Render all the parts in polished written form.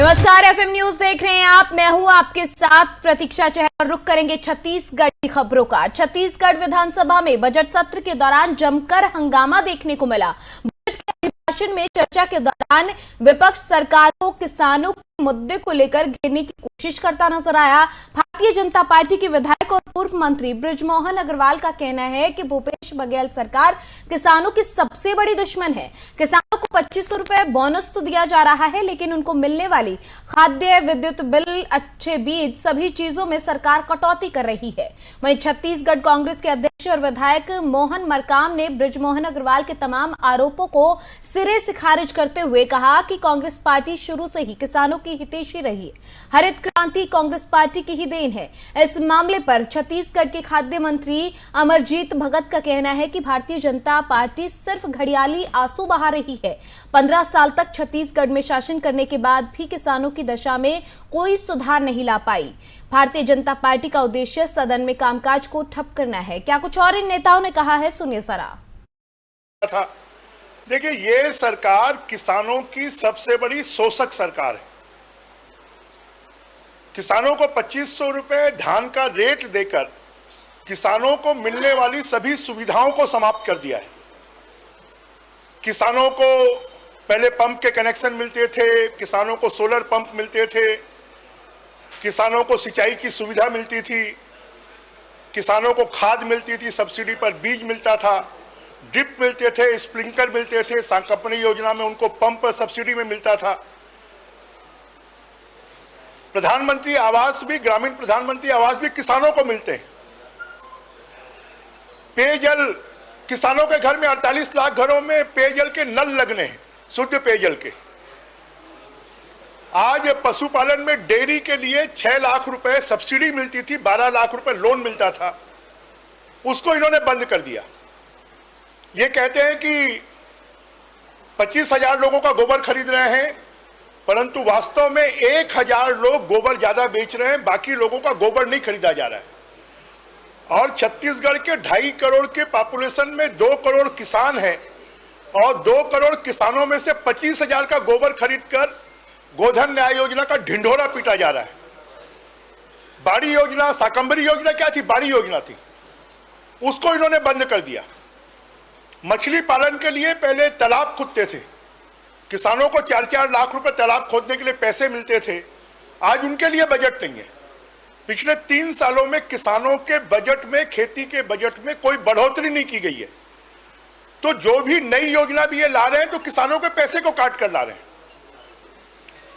नमस्कार, FM news देख रहे हैं आप। मैं हूं आपके साथ प्रतीक्षा चहर। रुक करेंगे छत्तीसगढ़ की खबरों का। छत्तीसगढ़ विधानसभा में बजट सत्र के दौरान जमकर हंगामा देखने को मिला। बजट के अभिभाषण में चर्चा के दौरान विपक्ष सरकार को किसानों के मुद्दे को लेकर घेरने की कोशिश करता नजर आया। भारतीय जनता पार्टी के विधायक और पूर्व मंत्री बृजमोहन अग्रवाल का कहना है कि भूपेश बघेल सरकार किसानों की सबसे बड़ी दुश्मन है। किसानों को 2500 रुपए बोनस तो दिया जा रहा है, लेकिन उनको मिलने वाली खाद्य, विद्युत बिल, अच्छे बीज, सभी चीजों में सरकार कटौती कर रही है। वहीं छत्तीसगढ़ कांग्रेस के अध्यक्ष और विधायक मोहन मरकाम ने बृजमोहन अग्रवाल के तमाम आरोपों को सिरे से खारिज करते हुए कहा कि कांग्रेस पार्टी शुरू से ही किसानों की हितैषी रही है। हरित क्रांति कांग्रेस पार्टी की ही देन है। इस मामले पर छत्तीसगढ़ के खाद्य मंत्री अमरजीत भगत का कहना है कि भारतीय जनता पार्टी सिर्फ घड़ियाली आंसू बहा रही है। 15 साल तक छत्तीसगढ़ में शासन करने के बाद भी किसानों की दशा में कोई सुधार नहीं ला पाई। भारतीय जनता पार्टी का उद्देश्य सदन में कामकाज को ठप करना है। क्या कुछ और इन नेताओं ने कहा है, सुनिए जरा। देखिए, ये सरकार किसानों की सबसे बड़ी शोषक सरकार है। किसानों को 2500 रुपए धान का रेट देकर किसानों को मिलने वाली सभी सुविधाओं को समाप्त कर दिया है। किसानों को पहले पंप के कनेक्शन मिलते थे, किसानों को सोलर पंप मिलते थे, किसानों को सिंचाई की सुविधा मिलती थी, किसानों को खाद मिलती थी, सब्सिडी पर बीज मिलता था, ड्रिप मिलते थे, स्प्रिंकलर मिलते थे, सांकपनी योजना में उनको पंप सब्सिडी में मिलता था। प्रधानमंत्री आवास भी, ग्रामीण प्रधानमंत्री आवास भी किसानों को मिलते हैं। पेयजल, किसानों के घर में 48 लाख घरों में पेयजल के नल लगने हैं, शुद्ध पेयजल के। आज पशुपालन में डेयरी के लिए 6 लाख रुपए सब्सिडी मिलती थी, 12 लाख रुपए लोन मिलता था, उसको इन्होंने बंद कर दिया। ये कहते हैं कि 25,000 लोगों का गोबर खरीद रहे हैं, परंतु वास्तव में 1,000 लोग गोबर ज्यादा बेच रहे हैं, बाकी लोगों का गोबर नहीं खरीदा जा रहा है। और छत्तीसगढ़ के 2.5 करोड़ के पॉपुलेशन में 2 करोड़ किसान हैं, और 2 करोड़ किसानों में से 25,000 का गोबर खरीदकर गोधन न्याय योजना का ढिंढोरा पीटा जा रहा है। बाड़ी योजना, शाकंभरी योजना क्या थी? बाड़ी योजना थी, उसको इन्होंने बंद कर दिया। मछली पालन के लिए पहले तालाब खोदते थे, किसानों को 4-4 लाख रुपए तालाब खोदने के लिए पैसे मिलते थे, आज उनके लिए बजट नहीं है। पिछले 3 सालों में किसानों के बजट में, खेती के बजट में कोई बढ़ोतरी नहीं की गई है। तो जो भी नई योजना भी ये ला रहे हैं तो किसानों के पैसे को काट कर ला रहे हैं।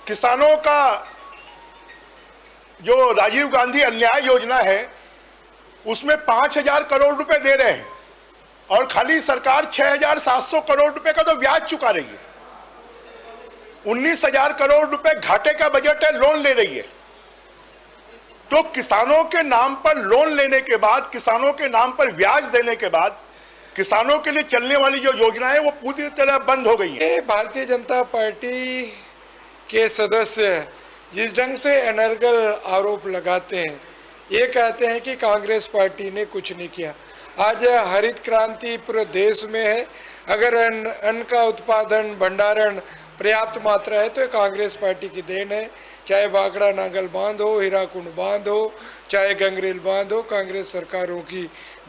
किसानों का जो राजीव गांधी अन्याय योजना है उसमें 5,000 करोड़ रुपए दे रहे हैं, और खाली सरकार 6,700 करोड़ रुपए का तो ब्याज चुका रही है। 19,000 करोड़ रुपए घाटे का बजट है, लोन ले रही है। तो किसानों के नाम पर लोन लेने के बाद, किसानों के नाम पर ब्याज देने के बाद, किसानों के लिए चलने वाली जो योजना है वो पूरी तरह बंद हो गई है। भारतीय जनता पार्टी के सदस्य जिस ढंग से अनर्गल आरोप लगाते हैं, ये कहते हैं कि कांग्रेस पार्टी ने कुछ नहीं किया। आज हरित क्रांति पूरे देश में है। अगर अन्न का उत्पादन, भंडारण पर्याप्त मात्रा है तो ये कांग्रेस पार्टी की देन है। चाहे बागड़ा नागल बांध हो, हीराकुंड बांध हो, चाहे गंगरेल बांध हो, कांग्रेस सरकारों की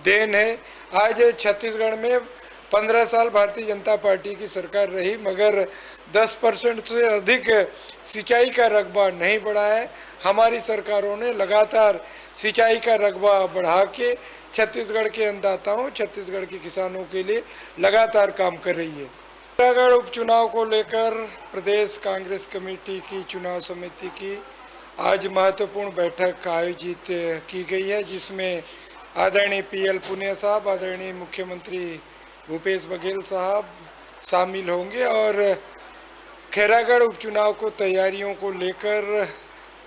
देन है। आज छत्तीसगढ़ में 15 साल भारतीय जनता पार्टी की सरकार रही, मगर 10% से अधिक सिंचाई का रकबा नहीं बढ़ा है। हमारी सरकारों ने लगातार सिंचाई का रकबा बढ़ा के छत्तीसगढ़ के अन्नदाताओं, छत्तीसगढ़ के किसानों के लिए लगातार काम कर रही है। खैरागढ़ उपचुनाव को लेकर प्रदेश कांग्रेस कमेटी की चुनाव समिति की आज महत्वपूर्ण बैठक आयोजित की गई है, जिसमें आदरणीय PL पुनिया साहब, आदरणीय मुख्यमंत्री भूपेश बघेल साहब शामिल होंगे, और खैरागढ़ उपचुनाव को तैयारियों को लेकर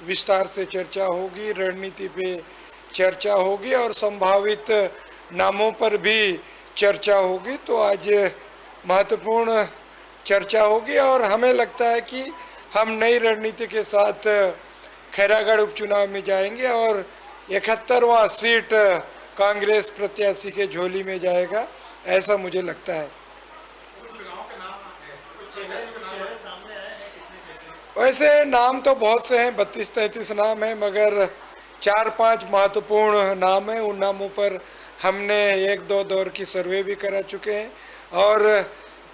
विस्तार से चर्चा होगी, रणनीति पे चर्चा होगी और संभावित नामों पर भी चर्चा होगी। तो आज महत्वपूर्ण चर्चा होगी और हमें लगता है कि हम नई रणनीति के साथ खैरागढ़ उपचुनाव में जाएंगे और 71वां सीट कांग्रेस प्रत्याशी के झोली में जाएगा, ऐसा मुझे लगता है। वैसे नाम तो बहुत से हैं, 32-33 नाम हैं, मगर 4-5 महत्वपूर्ण नाम हैं। उन नामों पर हमने 1-2 दौर की सर्वे भी करा चुके हैं और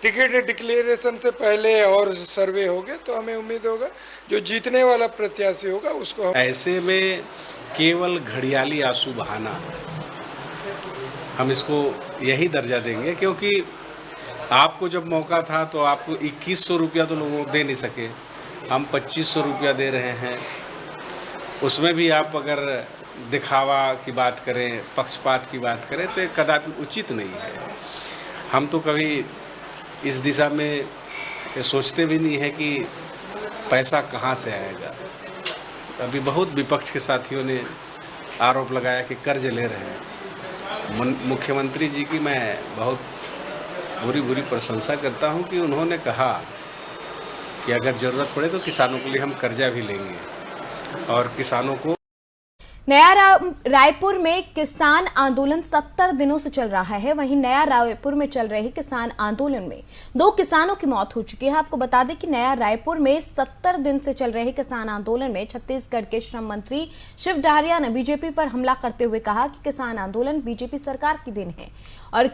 टिकट डिक्लेरेशन से पहले और सर्वे हो गए, तो हमें उम्मीद होगा जो जीतने वाला प्रत्याशी होगा उसको ऐसे में केवल घड़ियाली आंसू बहाना, हम इसको यही दर्जा देंगे, क्योंकि आपको जब मौका था तो आपको 2100 रुपया तो लोगों को दे नहीं सके, हम 2500 रुपया दे रहे हैं। उसमें भी आप अगर दिखावा की बात करें, पक्षपात की बात करें तो ये कदापि उचित नहीं है। हम तो कभी इस दिशा में ये सोचते भी नहीं है कि पैसा कहाँ से आएगा। अभी बहुत विपक्ष के साथियों ने आरोप लगाया कि कर्ज ले रहे हैं। मुख्यमंत्री जी की मैं बहुत बुरी प्रशंसा करता हूं कि उन्होंने कहा कि अगर ज़रूरत पड़े तो किसानों के लिए हम कर्जा भी लेंगे और किसानों को। नया रायपुर में किसान आंदोलन 70 दिनों से चल रहा है। वहीं नया रायपुर में चल रहे किसान आंदोलन में 2 किसानों की मौत हो चुकी है। आपको बता दें कि नया रायपुर में 70 दिन से चल रहे किसान आंदोलन में छत्तीसगढ़ के श्रम मंत्री शिव डहरिया ने बीजेपी पर हमला करते हुए कहा कि किसान आंदोलन बीजेपी सरकार की देन है। और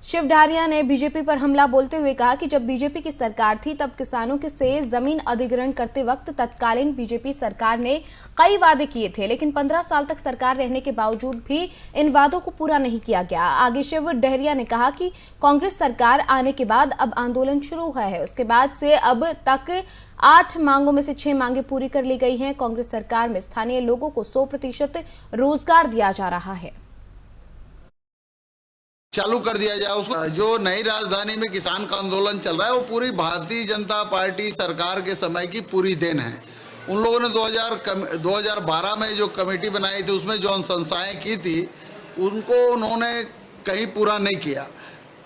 शिव डहरिया ने बीजेपी पर हमला बोलते हुए कहा कि जब बीजेपी की सरकार थी तब किसानों के से जमीन अधिग्रहण करते वक्त तत्कालीन बीजेपी सरकार ने कई वादे किए थे, लेकिन 15 साल तक सरकार रहने के बावजूद भी इन वादों को पूरा नहीं किया गया। आगे शिव डहरिया ने कहा कि कांग्रेस सरकार आने के बाद अब आंदोलन शुरू हुआ है। उसके बाद से अब तक 8 मांगों में से 6 मांगे पूरी कर ली गई हैं। कांग्रेस सरकार में स्थानीय लोगों को 100% रोजगार दिया जा रहा है। चालू कर दिया जाए उसको। जो नई राजधानी में किसान का आंदोलन चल रहा है वो पूरी भारतीय जनता पार्टी सरकार के समय की पूरी देन है। उन लोगों ने 2012 में जो कमेटी बनाई थी उसमें जो अनुशंसाएं की थी उनको उन्होंने कहीं पूरा नहीं किया।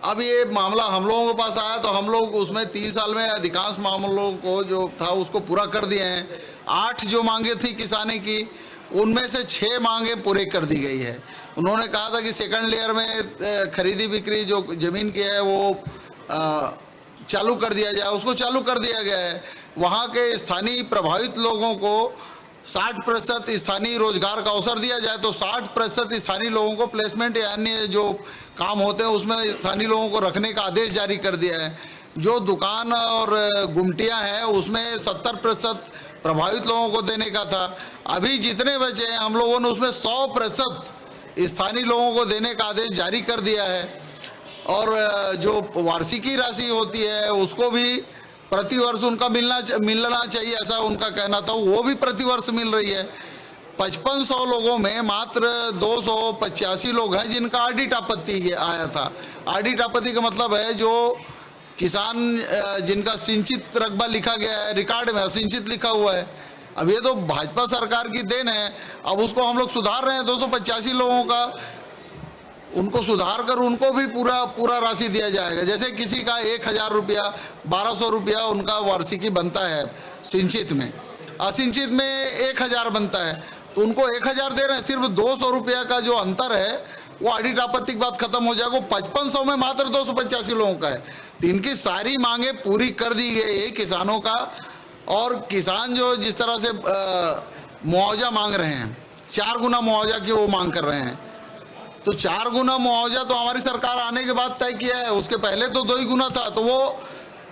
अब ये मामला हम लोगों के पास आया तो हम लोग उसमें 3 साल में अधिकांश मामलों को जो था उसको पूरा कर दिए हैं। 8 जो मांगे थी किसानी की उनमें से 6 मांगे पूरे कर दी गई है। उन्होंने कहा था कि सेकंड लेयर में खरीदी बिक्री जो जमीन की है वो चालू कर दिया जाए, उसको चालू कर दिया गया है। वहाँ के स्थानीय प्रभावित लोगों को 60% स्थानीय रोजगार का अवसर दिया जाए तो 60% स्थानीय लोगों को प्लेसमेंट या अन्य जो काम होते हैं उसमें स्थानीय लोगों को रखने का आदेश जारी कर दिया है। जो दुकान और गुमटियाँ हैं उसमें 70% प्रभावित लोगों को देने का था। अभी जितने बचे हैं हम लोगों ने उसमें 100% स्थानीय लोगों को देने का आदेश जारी कर दिया है। और जो वार्षिकी राशि होती है उसको भी प्रतिवर्ष उनका मिलना चाहिए, ऐसा उनका कहना था, वो भी प्रतिवर्ष मिल रही है। 5500 लोगों में मात्र 285 लोग हैं जिनका ऑडिट आपत्ति आया था। ऑडिट आपत्ति का मतलब है जो किसान जिनका सिंचित रकबा लिखा गया है, रिकॉर्ड में असिंचित लिखा हुआ है। अब ये तो भाजपा सरकार की देन है, अब उसको हम लोग सुधार रहे हैं। 285 लोगों का उनको सुधार कर उनको भी पूरा राशि दिया जाएगा। जैसे किसी का 1000 रुपया 1200 रुपया उनका वार्षिकी बनता है सिंचित में, असिंचित में 1000 बनता है, तो उनको 1000 दे रहे हैं। सिर्फ 200 रुपया का जो अंतर है वो ऑडिट आपत्ति के बाद खत्म हो जाएगा। 5500 में मात्र 285 लोगों का है। तो इनकी सारी मांगे पूरी कर दी गई है किसानों का। और किसान जो जिस तरह से मुआवजा मांग रहे हैं, 4 गुना मुआवजा की वो मांग कर रहे हैं, तो 4 गुना मुआवजा तो हमारी सरकार आने के बाद तय किया है। उसके पहले तो 2 ही गुना था, तो वो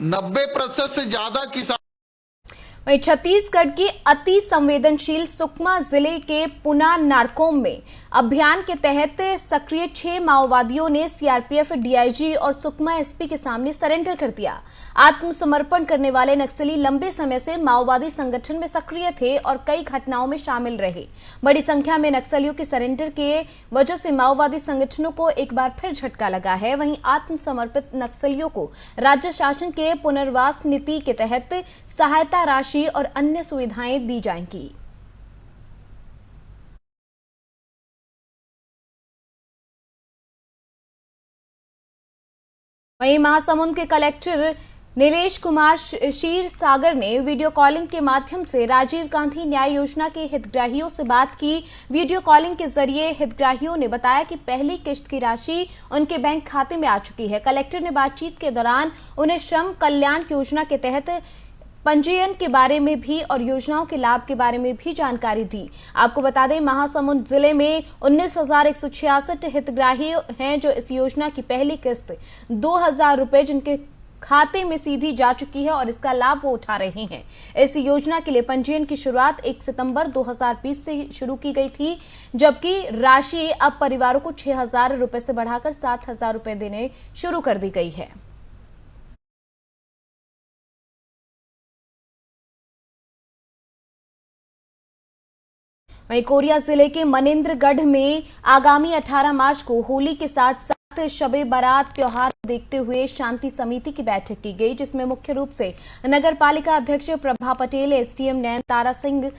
90% से ज्यादा किसान। वहीं छत्तीसगढ़ की अति संवेदनशील सुकमा जिले के पुना नारकोम में अभियान के तहत सक्रिय 6 माओवादियों ने सीआरपीएफ डीआईजी और सुकमा एसपी के सामने सरेंडर कर दिया। आत्मसमर्पण करने वाले नक्सली लंबे समय से माओवादी संगठन में सक्रिय थे और कई घटनाओं में शामिल रहे। बड़ी संख्या में नक्सलियों के सरेंडर के वजह से माओवादी संगठनों को एक बार फिर झटका लगा है। वहीं आत्मसमर्पित नक्सलियों को राज्य शासन के पुनर्वास नीति के तहत सहायता राशि और अन्य सुविधाएं दी जाएंगी। वहीं महासमुंद के कलेक्टर नीलेश कुमार क्षीर सागर ने वीडियो कॉलिंग के माध्यम से राजीव गांधी न्याय योजना के हितग्राहियों से बात की। वीडियो कॉलिंग के जरिए हितग्राहियों ने बताया कि पहली किश्त की राशि उनके बैंक खाते में आ चुकी है। कलेक्टर ने बातचीत के दौरान उन्हें श्रम कल्याण योजना के तहत पंजीयन के बारे में भी और योजनाओं के लाभ के बारे में भी जानकारी दी। आपको बता दें, महासमुंद जिले में 19,166 हितग्राही हैं जो इस योजना की पहली किस्त 2,000 रुपए जिनके खाते में सीधी जा चुकी है और इसका लाभ वो उठा रहे हैं। इस योजना के लिए पंजीयन की शुरुआत 1 सितंबर 2020 से शुरू की गई थी, जबकि राशि अब परिवारों को 6,000 रुपए से बढ़ाकर 7,000 रुपए देने शुरू कर दी गई है। वहीं कोरिया जिले के मनेंद्रगढ़ में आगामी 18 मार्च को होली के साथ साथ शबे बारात त्योहार को देखते हुए शांति समिति की बैठक की गई, जिसमें मुख्य रूप से नगर पालिका अध्यक्ष प्रभा पटेल, एसडीएम नयन तारा सिंह,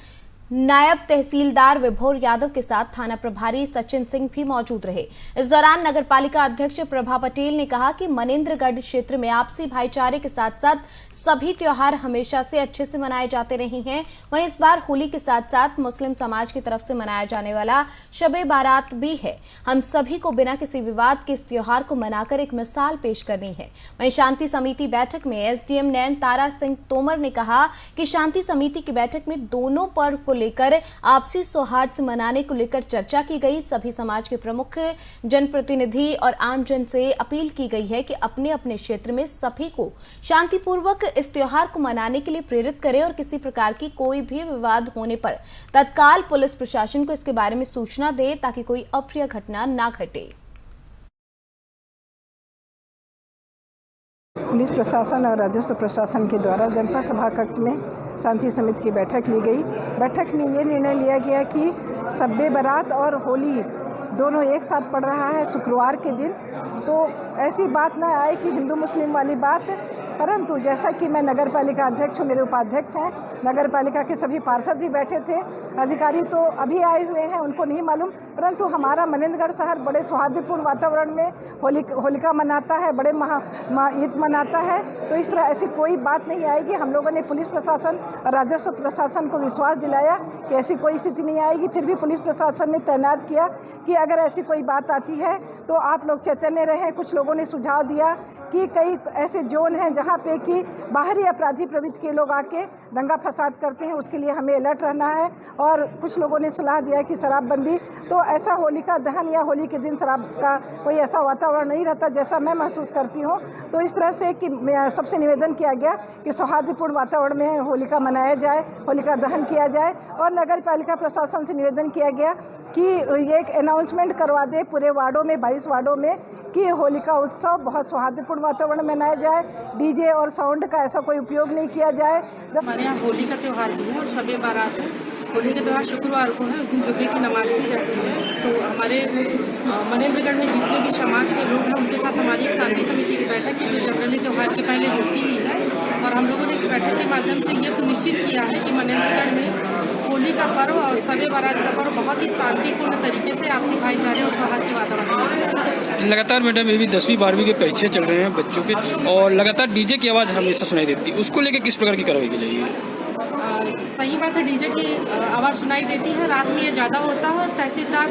नायब तहसीलदार विभोर यादव के साथ थाना प्रभारी सचिन सिंह भी मौजूद रहे। इस दौरान नगर पालिका अध्यक्ष प्रभा पटेल ने कहा कि मनेंद्रगढ़ क्षेत्र में आपसी भाईचारे के साथ साथ सभी त्योहार हमेशा से अच्छे से मनाए जाते रहे हैं। वहीं इस बार होली के साथ साथ मुस्लिम समाज की तरफ से मनाया जाने वाला शबे बारात भी है। हम सभी को बिना किसी विवाद के इस त्योहार को मनाकर एक मिसाल पेश करनी है। वहीं शांति समिति बैठक में एसडीएम नयन तारा सिंह तोमर ने कहा कि शांति समिति की बैठक में दोनों पर्व को लेकर आपसी सौहार्द से मनाने को लेकर चर्चा की गई। सभी समाज के प्रमुख, जनप्रतिनिधि और आमजन से अपील की गई है कि अपने अपने क्षेत्र में सभी को शांतिपूर्वक इस त्योहार को मनाने के लिए प्रेरित करें और किसी प्रकार की कोई भी विवाद होने पर तत्काल पुलिस प्रशासन को इसके बारे में सूचना दे ताकि कोई अप्रिय घटना ना घटे। पुलिस प्रशासन और राजस्व प्रशासन के द्वारा जनपद सभा कक्ष में शांति समिति की बैठक ली गई। बैठक में ये निर्णय लिया गया कि शब-ए बारात और होली दोनों एक साथ पड़ रहा है शुक्रवार के दिन, तो ऐसी बात ना आए कि हिंदू मुस्लिम वाली बात। परंतु जैसा कि मैं नगर पालिका अध्यक्ष हूँ, मेरे उपाध्यक्ष हैं, नगर पालिका के सभी पार्षद भी बैठे थे, अधिकारी तो अभी आए हुए हैं, उनको नहीं मालूम, परंतु हमारा मनेंद्रगढ़ शहर बड़े सौहार्दपूर्ण वातावरण में होलिका मनाता है, बड़े ईद मनाता है। तो इस तरह ऐसी कोई बात नहीं आएगी। हम लोगों ने पुलिस प्रशासन और राजस्व प्रशासन को विश्वास दिलाया कि ऐसी कोई स्थिति नहीं आएगी। फिर भी पुलिस प्रशासन ने तैनात किया कि अगर ऐसी कोई बात आती है तो आप लोग चैतन्य रहें। कुछ लोगों ने सुझाव दिया कि कई ऐसे जोन हैं जहाँ पे कि बाहरी अपराधी प्रवृत्ति के लोग आके दंगा फसाद करते हैं, उसके लिए हमें अलर्ट रहना है। और कुछ लोगों ने सलाह दिया कि शराबबंदी, तो ऐसा होलिका दहन या होली के दिन शराब का कोई ऐसा वातावरण नहीं रहता जैसा मैं महसूस करती हूँ। तो इस तरह से कि सबसे निवेदन किया गया कि सौहार्दपूर्ण वातावरण में होलिका मनाया जाए, होलिका दहन किया जाए। और नगर पालिका प्रशासन से निवेदन किया गया कि ये एक अनाउंसमेंट करवा दे पूरे वार्डों में, 22 वार्डों में, कि होलिका उत्सव बहुत सौहार्दपूर्ण वातावरण में मनाया जाए, डीजे और साउंड का ऐसा कोई उपयोग नहीं किया जाए। हमारे यहाँ होली का त्यौहार भी है और शब-ए बारात है। होली का त्यौहार शुक्रवार को है, उस दिन जुम्मे की नमाज भी रहती है। तो हमारे मनेंद्रगढ़ में जितने भी समाज के लोग हैं उनके साथ हमारी एक शांति समिति की बैठक है जो जनरली त्यौहार के पहले होती ही है। और हम लोगों ने इस बैठक के माध्यम से ये सुनिश्चित किया है कि मनेंद्रगढ़ में होली का पर्व और शब-ए बारात का पर्व बहुत ही शांतिपूर्ण तरीके से आपसी भाईचारे और सौहार्द के वातावरण में। लगातार मैडम ये भी 10वीं 12वीं के परीक्षे चल रहे हैं बच्चों के, और लगातार डीजे की आवाज़ हमेशा सुनाई देती है, उसको लेकर किस प्रकार की कार्रवाई की जाएगी? सही बात है, डीजे की आवाज़ सुनाई देती है, रात में ये ज़्यादा होता है। और तहसीलदार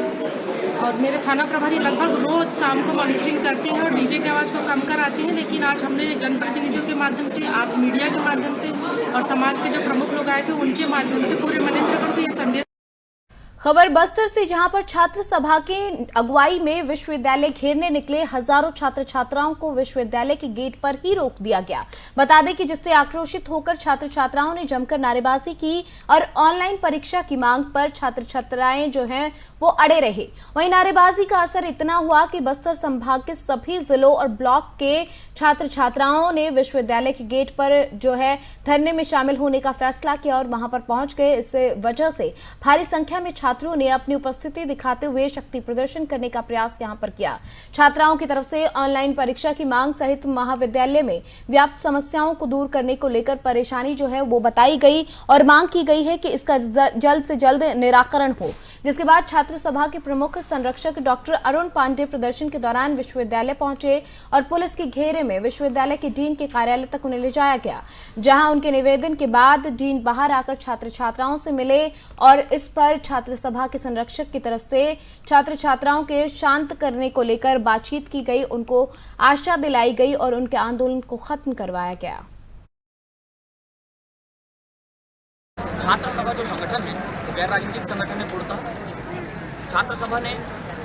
और मेरे थाना प्रभारी लगभग रोज शाम को मॉनिटरिंग करते हैं और डीजे की आवाज़ को कम कराते हैं। लेकिन आज हमने जनप्रतिनिधियों के माध्यम से, आप मीडिया के माध्यम से और समाज के जो प्रमुख लोग आए थे उनके माध्यम से पूरे मनेंद्रगढ़ को ये संदेश। खबर बस्तर से, जहां पर छात्र सभा की अगुवाई में विश्वविद्यालय घेरने निकले हजारों छात्र छात्राओं को विश्वविद्यालय के गेट पर ही रोक दिया गया। बता दें कि जिससे आक्रोशित होकर छात्र छात्राओं ने जमकर नारेबाजी की और ऑनलाइन परीक्षा की मांग पर छात्र छात्राएं जो हैं वो अड़े रहे। वहीं नारेबाजी का असर इतना हुआ कि बस्तर संभाग के सभी जिलों और ब्लॉक के छात्र छात्राओं ने विश्वविद्यालय के गेट पर जो है धरने में शामिल होने का फैसला किया और वहां पर पहुंच गए। इस वजह से भारी संख्या में छात्रों ने अपनी उपस्थिति दिखाते हुए शक्ति प्रदर्शन करने का प्रयास यहां पर किया। छात्राओं की तरफ से ऑनलाइन परीक्षा की मांग सहित महाविद्यालय में व्याप्त समस्याओं को दूर करने को लेकर परेशानी जो है वो बताई गई और मांग की गई है कि इसका जल्द से जल्द निराकरण हो। जिसके बाद छात्र सभा के प्रमुख संरक्षक डॉक्टर अरुण पांडे प्रदर्शन के दौरान विश्वविद्यालय पहुंचे और पुलिस के घेरे में विश्वविद्यालय के डीन के कार्यालय तक उन्हें ले जाया गया, जहां उनके निवेदन के बाद डीन बाहर आकर छात्र छात्राओं से मिले और इस पर छात्र सभा के संरक्षक की तरफ से छात्र छात्राओं के शांत करने को लेकर बातचीत की गई, उनको आशा दिलाई गई और उनके आंदोलन को खत्म करवाया गया। छात्र सभा जो संगठन है तो गैर राजनीतिक संगठन है पूर्णतः। छात्र सभा ने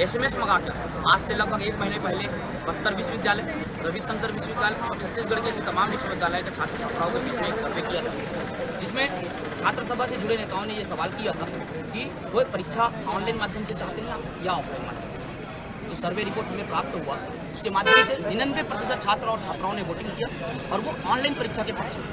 SMS मंगा के आज से लगभग 1 महीने पहले बस्तर विश्वविद्यालय, रविशंकर विश्वविद्यालय और छत्तीसगढ़ के ऐसे तमाम विश्वविद्यालय के छात्र छात्राओं के बीच में एक सर्वे किया था, जिसमें छात्र सभा से जुड़े नेताओं ने यह सवाल किया था कि वो परीक्षा ऑनलाइन माध्यम से चाहते हैं या ऑफलाइन माध्यम से। तो सर्वे रिपोर्ट हमें प्राप्त हुआ, उसके माध्यम से 99% छात्र और छात्राओं ने वोटिंग किया और वो ऑनलाइन परीक्षा के पक्ष में,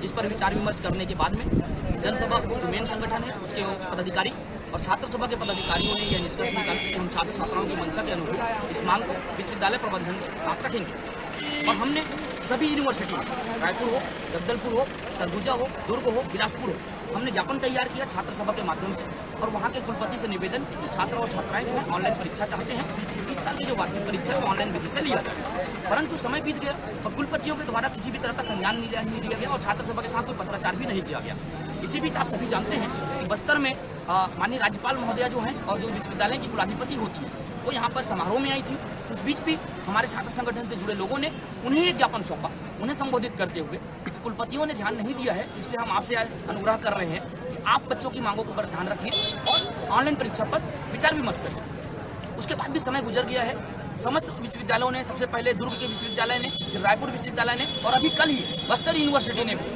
जिस पर विचार विमर्श करने के बाद में जनसभा जो मेन संगठन है उसके उच्च पदाधिकारी और छात्र सभा के पदाधिकारियों ने यह निष्कर्ष निकाला कि हम छात्र छात्राओं की मंशा के अनुरूप इस मांग को विश्वविद्यालय प्रबंधन के साथ रखेंगे। और हमने सभी यूनिवर्सिटी, रायपुर हो, जगदलपुर हो, सरगुजा हो, दुर्ग हो, बिलासपुर हो, हमने ज्ञापन तैयार किया छात्र सभा के माध्यम से और वहाँ के कुलपति से निवेदन किया कि छात्र और छात्राएं जो है ऑनलाइन परीक्षा चाहते हैं, इस साल की जो वार्षिक परीक्षा है वो ऑनलाइन विधि से लिया जाए। परंतु समय बीत गया और कुलपतियों के द्वारा किसी भी तरह का संज्ञान नहीं लिया गया और छात्र सभा के साथ कोई पत्राचार भी नहीं किया गया। इसी बीच आप सभी जानते हैं कि बस्तर में माननीय राज्यपाल महोदया जो हैं और जो विश्वविद्यालय की कुलाधिपति होती है वो यहाँ पर समारोह में आई थी। उस बीच भी हमारे छात्र संगठन से जुड़े लोगों ने उन्हें एक ज्ञापन सौंपा, उन्हें संबोधित करते हुए कि कुलपतियों ने ध्यान नहीं दिया है, इसलिए हम आपसे अनुग्रह कर रहे हैं कि आप बच्चों की मांगों पर ध्यान रखिए और ऑनलाइन परीक्षा पर विचार विमर्श करिए। उसके बाद भी समय गुजर गया है। समस्त विश्वविद्यालयों ने, सबसे पहले दुर्ग के विश्वविद्यालय ने, फिर रायपुर विश्वविद्यालय ने और अभी कल ही बस्तर यूनिवर्सिटी ने भी,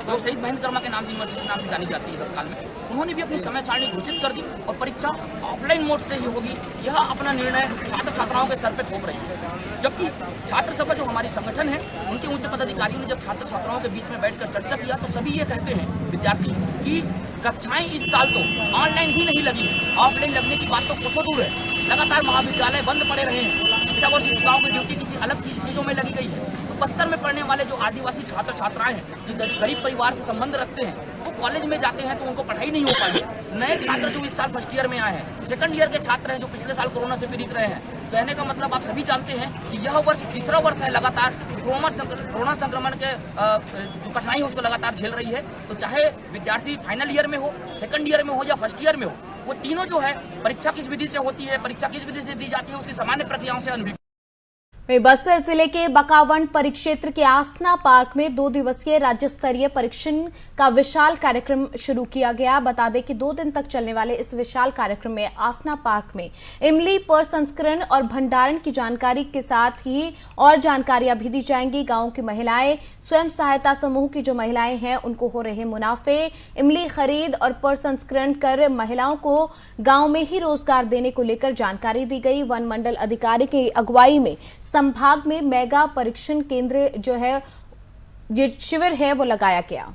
जो शहीद महेंद्र कर्मा के नाम से यूनिवर्सिटी के नाम से जानी जाती है तत्काल में, उन्होंने भी अपनी समय सारणी घोषित कर दी और परीक्षा ऑफलाइन मोड से ही होगी। यह अपना निर्णय छात्र छात्राओं के सर पे थोप रही है। जबकि छात्र सभा जो हमारी संगठन है उनके उच्च पदाधिकारियों ने जब छात्र छात्राओं के बीच में बैठकर चर्चा किया तो सभी ये कहते हैं विद्यार्थी कि कक्षाएं इस साल तो ऑनलाइन ही नहीं लगी, ऑफलाइन लगने की बात तो कोसों दूर है। लगातार महाविद्यालय बंद पड़े रहे हैं, शिक्षक और शिक्षिकाओं की ड्यूटी किसी अलग चीजों में लगी गई है। तो बस्तर में पढ़ने वाले जो आदिवासी छात्र छात्राएं हैं जो गरीब परिवार से संबंध रखते हैं वो कॉलेज में जाते हैं तो उनको पढ़ाई नहीं हो पाई है। नए छात्र जो इस साल फर्स्ट ईयर में आए हैं, सेकंड ईयर के छात्र हैं जो पिछले साल कोरोना से पीड़ित रहे हैं। कहने का मतलब आप सभी जानते हैं कि यह वर्ष तीसरा वर्ष है लगातार कोरोना संक्रमण के जो कठिनाई है उसको लगातार झेल रही है। तो चाहे विद्यार्थी फाइनल ईयर में हो, सेकंड ईयर में हो या फर्स्ट ईयर में हो, वो तीनों जो है परीक्षा किस विधि से होती है, परीक्षा किस विधि से दी जाती है, उसकी सामान्य प्रक्रियाओं से अनभिज्ञ। बस्तर जिले के बकावंड परिक्षेत्र के आसना पार्क में 2 दिवसीय राज्य स्तरीय परीक्षण का विशाल कार्यक्रम शुरू किया गया। बता दें कि 2 दिन तक चलने वाले इस विशाल कार्यक्रम में आसना पार्क में इमली प्रसंस्करण और भंडारण की जानकारी के साथ ही और जानकारियां भी दी जाएंगी। गांव की महिलाएं, स्वयं सहायता समूह की जो महिलाएं हैं उनको हो रहे मुनाफे, इमली खरीद और प्रसंस्करण कर महिलाओं को गांव में ही रोजगार देने को लेकर जानकारी दी गई। वन मंडल अधिकारी की अगुवाई में संभाग में मेगा परीक्षण केंद्र जो है ये शिविर है वो लगाया गया।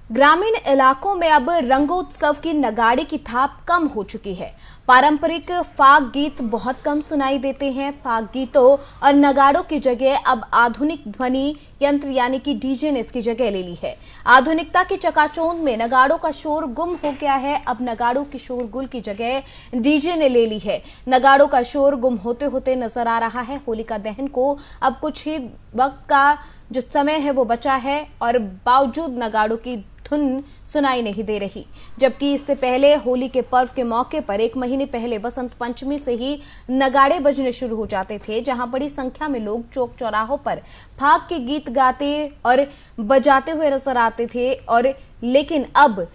ग्रामीण इलाकों में अब रंगोत्सव की नगाड़े की थाप कम हो चुकी है। पारंपरिक फाग गीत बहुत कम सुनाई देते हैं। फाग गीतों और नगाड़ों की जगह अब आधुनिक ध्वनि यंत्र यानी कि डीजे ने इसकी जगह ले ली है। आधुनिकता की चकाचौंध में नगाड़ों का शोर गुम हो गया है। अब नगाड़ों की शोरगुल की जगह डीजे ने ले ली है। नगाड़ों का शोर गुम होते होते नजर आ रहा है। होलिका दहन को अब कुछ ही वक्त का जो समय है वो बचा है और बावजूद नगाड़ों की धुन सुनाई नहीं दे रही। जबकि इससे पहले होली के पर्व के मौके पर 1 महीने पहले बसंत पंचमी से ही नगाड़े बजने शुरू हो जाते थे, जहां बड़ी संख्या में लोग चौक चौराहों पर फाग के गीत गाते और बजाते हुए नजर आते थे। और लेकिन अब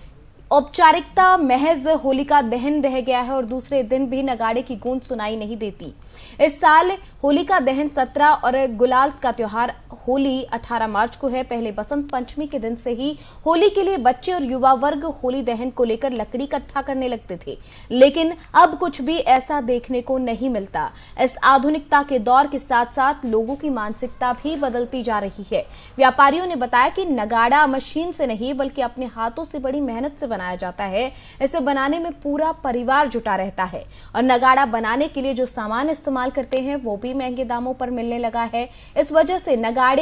औपचारिकता महज होलिका दहन रह गया है और दूसरे दिन भी नगाड़े की गूंज सुनाई नहीं देती। इस साल होलिका दहन 17 और गुलाल का त्योहार होली 18 मार्च को है। पहले बसंत पंचमी के दिन से ही होली के लिए बच्चे और युवा वर्ग होली दहन को लेकर लकड़ी इकट्ठा करने लगते थे, लेकिन अब कुछ भी ऐसा देखने को नहीं मिलता। इस आधुनिकता के दौर के साथ साथ लोगों की मानसिकता भी बदलती जा रही है। व्यापारियों ने बताया कि नगाड़ा मशीन से नहीं बल्कि अपने हाथों से बड़ी मेहनत से बनाया जाता है। इसे बनाने में पूरा परिवार जुटा रहता है और नगाड़ा बनाने के लिए जो सामान इस्तेमाल करते हैं वो भी महंगे दामों पर मिलने लगा है। इस वजह से नगाड़े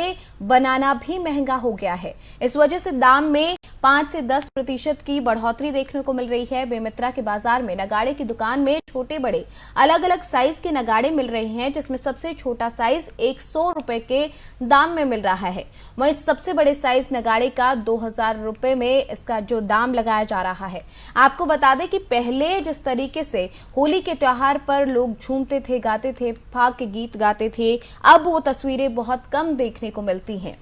बनाना भी महंगा हो गया है। इस वजह से दाम में 5 से 10% की बढ़ोतरी देखने को मिल रही है। बेमित्रा के बाजार में नगाड़े की दुकान में छोटे बड़े अलग अलग साइज के नगाड़े मिल रहे हैं, जिसमें सबसे छोटा साइज 100 रुपए के दाम में मिल रहा है। वहीं सबसे बड़े साइज नगाड़े का 2000 रुपए में इसका जो दाम लगाया बताया जा रहा है। आपको बता दें कि पहले जिस तरीके से होली के त्योहार पर लोग झूमते थे, गाते थे, फाग के गीत गाते थे, अब वो तस्वीरें बहुत कम देखने को मिलती हैं।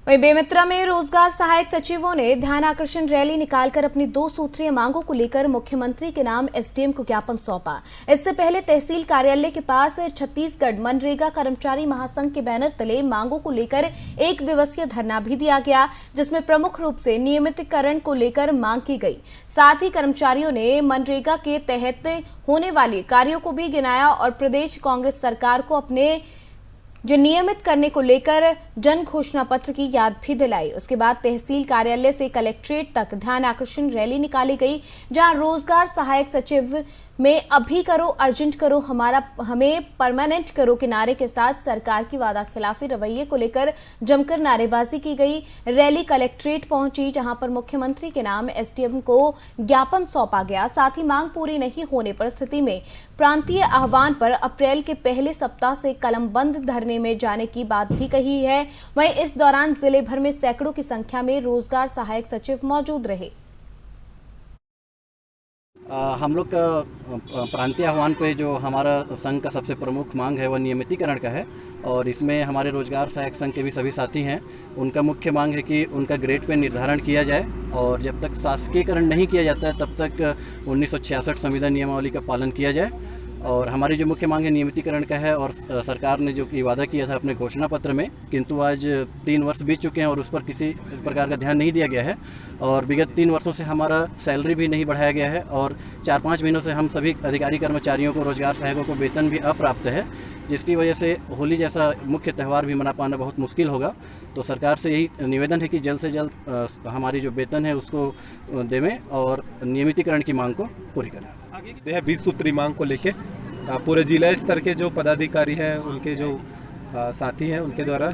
वहीं बेमेतरा में रोजगार सहायक सचिवों ने ध्यान आकर्षण रैली निकालकर अपनी 2 सूत्रीय मांगों को लेकर मुख्यमंत्री के नाम एसडीएम को ज्ञापन सौंपा। इससे पहले तहसील कार्यालय के पास छत्तीसगढ़ मनरेगा कर्मचारी महासंघ के बैनर तले मांगों को लेकर 1 दिवसीय धरना भी दिया गया, जिसमें प्रमुख रूप से नियमितीकरण को लेकर मांग की गई। साथ ही कर्मचारियों ने मनरेगा के तहत होने वाले कार्यों को भी गिनाया और प्रदेश कांग्रेस सरकार को अपने जो नियमित करने को लेकर जन घोषणा पत्र की याद भी दिलाई। उसके बाद तहसील कार्यालय से कलेक्ट्रेट तक ध्यान आकर्षण रैली निकाली गई, जहां रोजगार सहायक सचिव में अभी करो, अर्जेंट करो, हमें परमानेंट करो के नारे के साथ सरकार की वादा खिलाफी रवैये को लेकर जमकर नारेबाजी की गई। रैली कलेक्ट्रेट पहुंची, जहां पर मुख्यमंत्री के नाम एसडीएम को ज्ञापन सौंपा गया। साथ ही मांग पूरी नहीं होने पर स्थिति में प्रांतीय आह्वान पर अप्रैल के पहले सप्ताह से कलमबंद धरने में जाने की बात भी कही है। वहीं इस दौरान जिले भर में सैकड़ों की संख्या में रोजगार सहायक सचिव मौजूद रहे। हम लोग का प्रांतीय आह्वान पे जो हमारा संघ का सबसे प्रमुख मांग है वह नियमितीकरण का है, और इसमें हमारे रोजगार सहायक संघ के भी सभी साथी हैं। उनका मुख्य मांग है कि उनका ग्रेड पे निर्धारण किया जाए, और जब तक शासकीयकरण नहीं किया जाता है तब तक 1966 संविदा नियमावली का पालन किया जाए। और हमारी जो मुख्य मांग है नियमितीकरण का है, और सरकार ने जो कि वादा किया था अपने घोषणा पत्र में, किंतु आज 3 वर्ष बीत चुके हैं और उस पर किसी प्रकार का ध्यान नहीं दिया गया है। और विगत 3 वर्षों से हमारा सैलरी भी नहीं बढ़ाया गया है, और 4-5 महीनों से हम सभी अधिकारी कर्मचारियों को, रोजगार सहायकों को वेतन भी अप्राप्त है, जिसकी वजह से होली जैसा मुख्य त्यौहार भी मना पाना बहुत मुश्किल होगा। तो सरकार से यही निवेदन है कि जल्द से जल्द हमारी जो वेतन है उसको देवें और नियमितीकरण की मांग को पूरी करें। 20 सूत्री मांग को लेके पूरे जिला स्तर के जो पदाधिकारी हैं, उनके जो साथी हैं, उनके द्वारा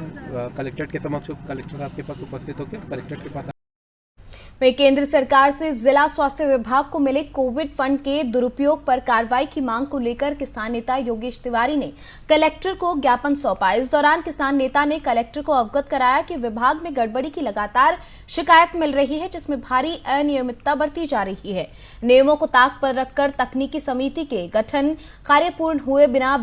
कलेक्ट्रेट के समक्ष कलेक्टर साहब के पास उपस्थित होकर कलेक्ट्रेट के पास वहीं केंद्र सरकार से जिला स्वास्थ्य विभाग को मिले कोविड फंड के दुरुपयोग पर कार्रवाई की मांग को लेकर किसान नेता योगेश तिवारी ने कलेक्टर को ज्ञापन सौंपा। इस दौरान किसान नेता ने कलेक्टर को अवगत कराया कि विभाग में गड़बड़ी की लगातार शिकायत मिल रही है, जिसमें भारी अनियमितता बरती जा रही है। नियमों को ताक पर रखकर तकनीकी समिति के गठन, कार्य पूर्ण हुए बिना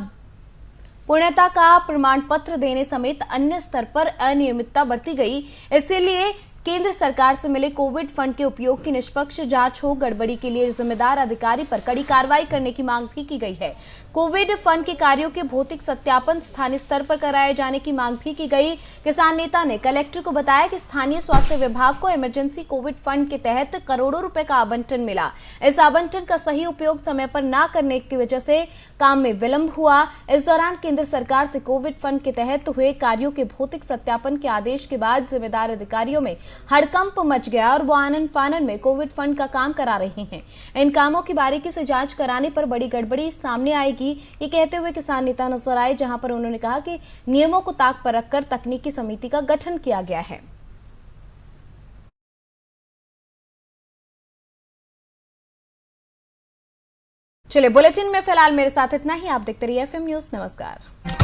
पूर्णता का प्रमाण पत्र देने समेत अन्य स्तर पर अनियमितता बरती गई। इसलिए केंद्र सरकार से मिले कोविड फंड के उपयोग की निष्पक्ष जांच हो, गड़बड़ी के लिए जिम्मेदार अधिकारी पर कड़ी कार्रवाई करने की मांग भी की गई है। कोविड फंड के कार्यों के भौतिक सत्यापन स्थानीय स्तर पर कराए जाने की मांग भी की गई। किसान नेता ने कलेक्टर को बताया कि स्थानीय स्वास्थ्य विभाग को इमरजेंसी कोविड फंड के तहत करोड़ों रुपए का आवंटन मिला। इस आवंटन का सही उपयोग समय पर न करने की वजह से काम में विलंब हुआ। इस दौरान केंद्र सरकार से कोविड फंड के तहत हुए कार्यों के भौतिक सत्यापन के आदेश के बाद जिम्मेदार अधिकारियों में हड़कंप मच गया और वो आनन फानन में कोविड फंड का काम करा रहे हैं। इन कामों की बारीकी से जांच कराने पर बड़ी गड़बड़ी सामने आएगी, ये कहते हुए किसान नेता नजर आए, जहां पर उन्होंने कहा कि नियमों को ताक पर रखकर तकनीकी समिति का गठन किया गया है। चलिए, बुलेटिन में फिलहाल मेरे साथ इतना ही। आप देखते रहिए FM न्यूज। नमस्कार।